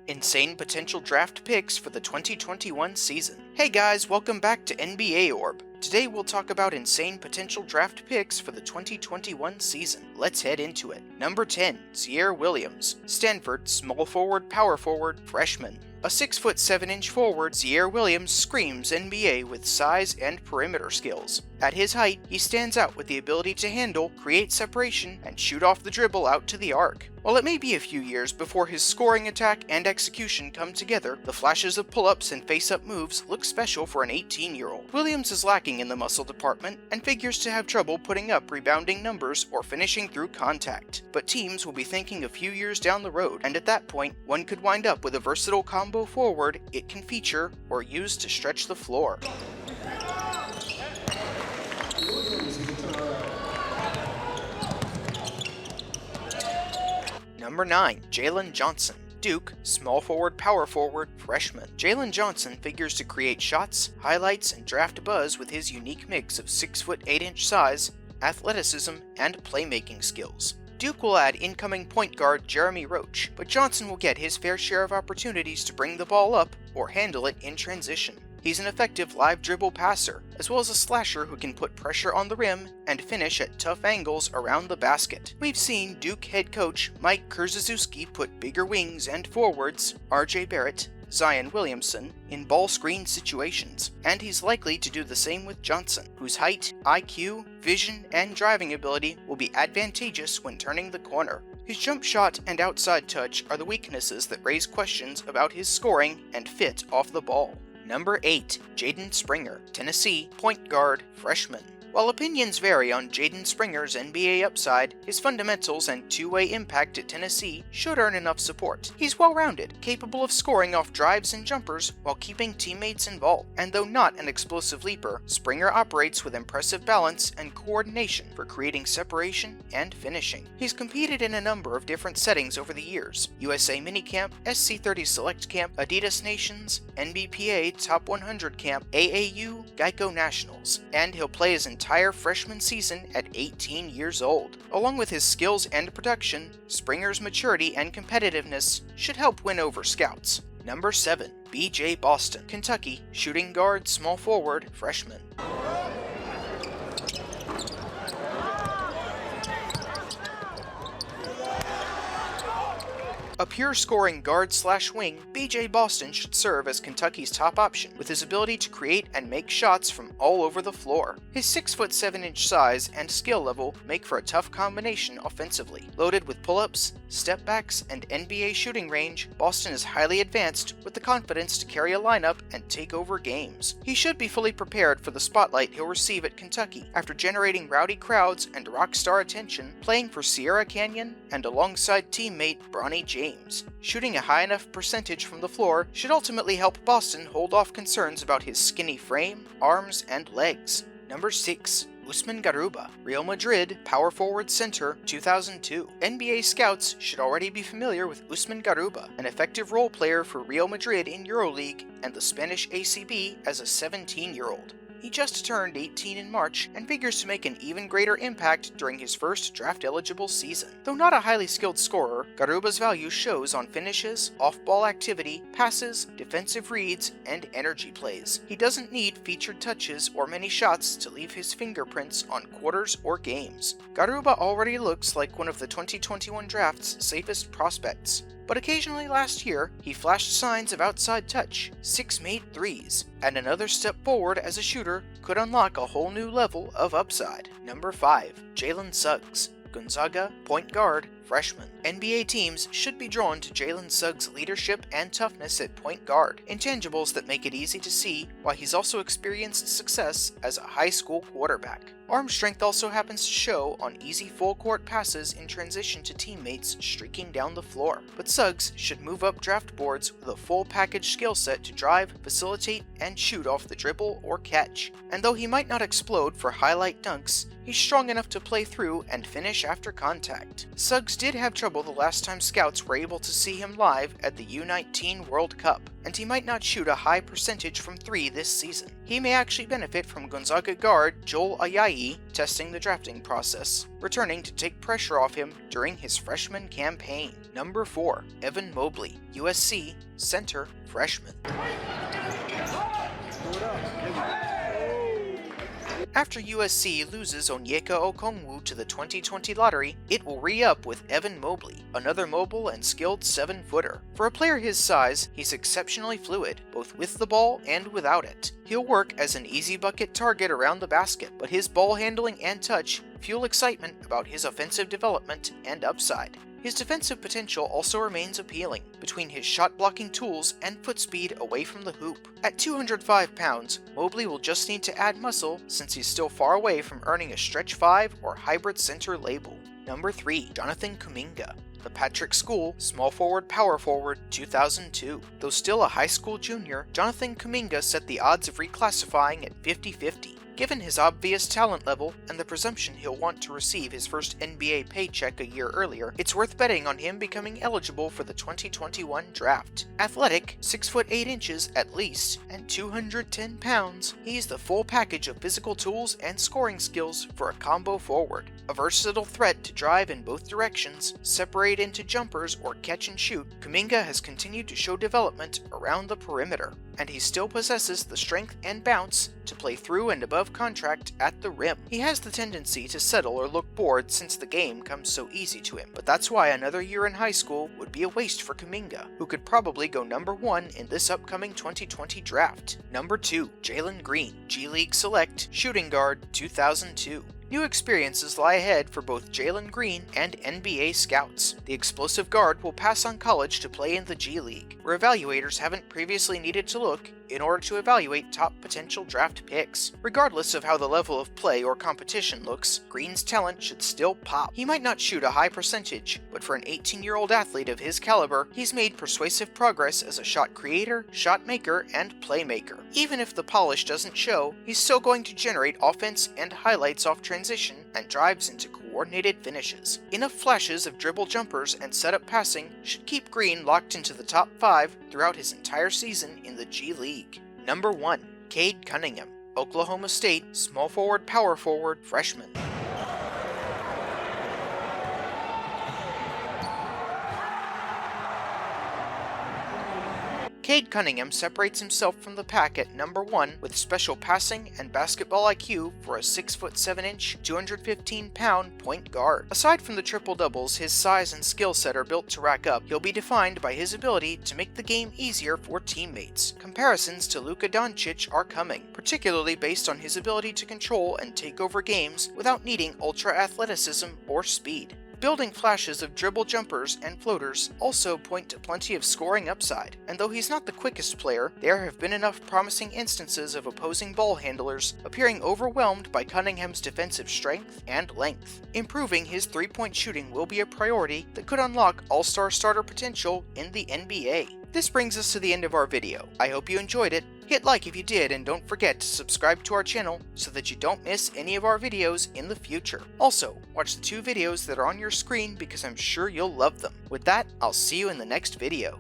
Insane potential draft picks for the 2021 season. Hey guys, welcome back to NBA Orb. Today we'll talk about insane potential draft picks for the 2021 season. Let's head into it. Number 10, Ziaire Williams, Stanford small forward, power forward, freshman. A 6'7" forward, Ziaire Williams screams NBA with size and perimeter skills. At his height, he stands out with the ability to handle, create separation, and shoot off the dribble out to the arc. While it may be a few years before his scoring attack and execution come together, the flashes of pull-ups and face-up moves look special for an 18-year-old. Williams is lacking in the muscle department and figures to have trouble putting up rebounding numbers or finishing through contact. But teams will be thinking a few years down the road, and at that point, one could wind up with a versatile combo forward it can feature or use to stretch the floor. Number 9, Jalen Johnson, Duke small forward, power forward, freshman. Jalen Johnson figures to create shots, highlights, and draft buzz with his unique mix of 6'8" size, athleticism, and playmaking skills. Duke will add incoming point guard Jeremy Roach, but Johnson will get his fair share of opportunities to bring the ball up or handle it in transition. He's an effective live dribble passer, as well as a slasher who can put pressure on the rim and finish at tough angles around the basket. We've seen Duke head coach Mike Krzyzewski put bigger wings and forwards, RJ Barrett, Zion Williamson, in ball screen situations, and he's likely to do the same with Johnson, whose height, IQ, vision, and driving ability will be advantageous when turning the corner. His jump shot and outside touch are the weaknesses that raise questions about his scoring and fit off the ball. Number 8, Jaden Springer, Tennessee point guard, freshman. While opinions vary on Jaden Springer's NBA upside, his fundamentals and two-way impact at Tennessee should earn enough support. He's well-rounded, capable of scoring off drives and jumpers while keeping teammates involved. And though not an explosive leaper, Springer operates with impressive balance and coordination for creating separation and finishing. He's competed in a number of different settings over the years: USA Minicamp, SC30 Select Camp, Adidas Nations, NBPA Top 100 Camp, AAU, Geico Nationals, and he'll play his entire freshman season at 18 years old. Along with his skills and production, Springer's maturity and competitiveness should help win over scouts. Number 7, BJ Boston, Kentucky shooting guard, small forward, freshman. A pure scoring guard/wing, BJ Boston should serve as Kentucky's top option, with his ability to create and make shots from all over the floor. His 6'7" size and skill level make for a tough combination offensively. Loaded with pull-ups, step-backs, and NBA shooting range, Boston is highly advanced with the confidence to carry a lineup and take over games. He should be fully prepared for the spotlight he'll receive at Kentucky after generating rowdy crowds and rock star attention, playing for Sierra Canyon and alongside teammate Bronny James. Shooting a high enough percentage from the floor should ultimately help Boston hold off concerns about his skinny frame, arms, and legs. Number 6, Usman Garuba, Real Madrid power forward center, 2002. NBA scouts should already be familiar with Usman Garuba, an effective role player for Real Madrid in EuroLeague and the Spanish ACB as a 17-year-old. He just turned 18 in March and figures to make an even greater impact during his first draft-eligible season. Though not a highly skilled scorer, Garuba's value shows on finishes, off-ball activity, passes, defensive reads, and energy plays. He doesn't need featured touches or many shots to leave his fingerprints on quarters or games. Garuba already looks like one of the 2021 draft's safest prospects. But occasionally last year, he flashed signs of outside touch, 6 made threes, and another step forward as a shooter could unlock a whole new level of upside. Number 5, Jalen Suggs, Gonzaga point guard, freshman. NBA teams should be drawn to Jalen Suggs' leadership and toughness at point guard, intangibles that make it easy to see why he's also experienced success as a high school quarterback. Arm strength also happens to show on easy full-court passes in transition to teammates streaking down the floor. But Suggs should move up draft boards with a full package skill set to drive, facilitate, and shoot off the dribble or catch. And though he might not explode for highlight dunks, he's strong enough to play through and finish after contact. Suggs did have trouble the last time scouts were able to see him live at the U19 World Cup, and he might not shoot a high percentage from 3 this season. He may actually benefit from Gonzaga guard Joel Ayayi testing the drafting process, returning to take pressure off him during his freshman campaign. Number 4. Evan Mobley, USC, center, freshman. After USC loses Onyeka Okongwu to the 2020 lottery, it will re-up with Evan Mobley, another mobile and skilled 7-footer. For a player his size, he's exceptionally fluid, both with the ball and without it. He'll work as an easy bucket target around the basket, but his ball handling and touch fuel excitement about his offensive development and upside. His defensive potential also remains appealing, between his shot-blocking tools and foot speed away from the hoop. At 205 pounds, Mobley will just need to add muscle since he's still far away from earning a stretch 5 or hybrid center label. Number 3. Jonathan Kuminga, the Patrick School Small Forward Power Forward 2002. Though still a high school junior, Jonathan Kuminga set the odds of reclassifying at 50-50. Given his obvious talent level and the presumption he'll want to receive his first NBA paycheck a year earlier, it's worth betting on him becoming eligible for the 2021 draft. Athletic, 6 foot 8 inches at least, and 210 pounds, he's the full package of physical tools and scoring skills for a combo forward. A versatile threat to drive in both directions, separate into jumpers, or catch and shoot, Kuminga has continued to show development around the perimeter, and he still possesses the strength and bounce to play through and above contract at the rim. He has the tendency to settle or look bored since the game comes so easy to him, but that's why another year in high school would be a waste for Kuminga, who could probably go number 1 in this upcoming 2020 draft. Number 2. Jalen Green, G League Select, shooting guard 2002. New experiences lie ahead for both Jalen Green and NBA scouts. The explosive guard will pass on college to play in the G League, where evaluators haven't previously needed to look in order to evaluate top potential draft picks. Regardless of how the level of play or competition looks, Green's talent should still pop. He might not shoot a high percentage, but for an 18-year-old athlete of his caliber, he's made persuasive progress as a shot creator, shot maker, and playmaker. Even if the polish doesn't show, he's still going to generate offense and highlights off transition and drives into coordinated finishes. Enough flashes of dribble jumpers and setup passing should keep Green locked into the top 5 throughout his entire season in the G League. Number 1. Cade Cunningham, Oklahoma State Small Forward Power Forward freshman. Cade Cunningham separates himself from the pack at number 1 with special passing and basketball IQ for a 6 foot 7 inch, 215 pound point guard. Aside from the triple doubles his size and skill set are built to rack up, he'll be defined by his ability to make the game easier for teammates. Comparisons to Luka Doncic are coming, particularly based on his ability to control and take over games without needing ultra athleticism or speed. Building flashes of dribble jumpers and floaters also point to plenty of scoring upside, and though he's not the quickest player, there have been enough promising instances of opposing ball handlers appearing overwhelmed by Cunningham's defensive strength and length. Improving his three-point shooting will be a priority that could unlock all-star starter potential in the NBA. This brings us to the end of our video. I hope you enjoyed it. Hit like if you did, and don't forget to subscribe to our channel so that you don't miss any of our videos in the future. Also, watch the 2 videos that are on your screen because I'm sure you'll love them. With that, I'll see you in the next video.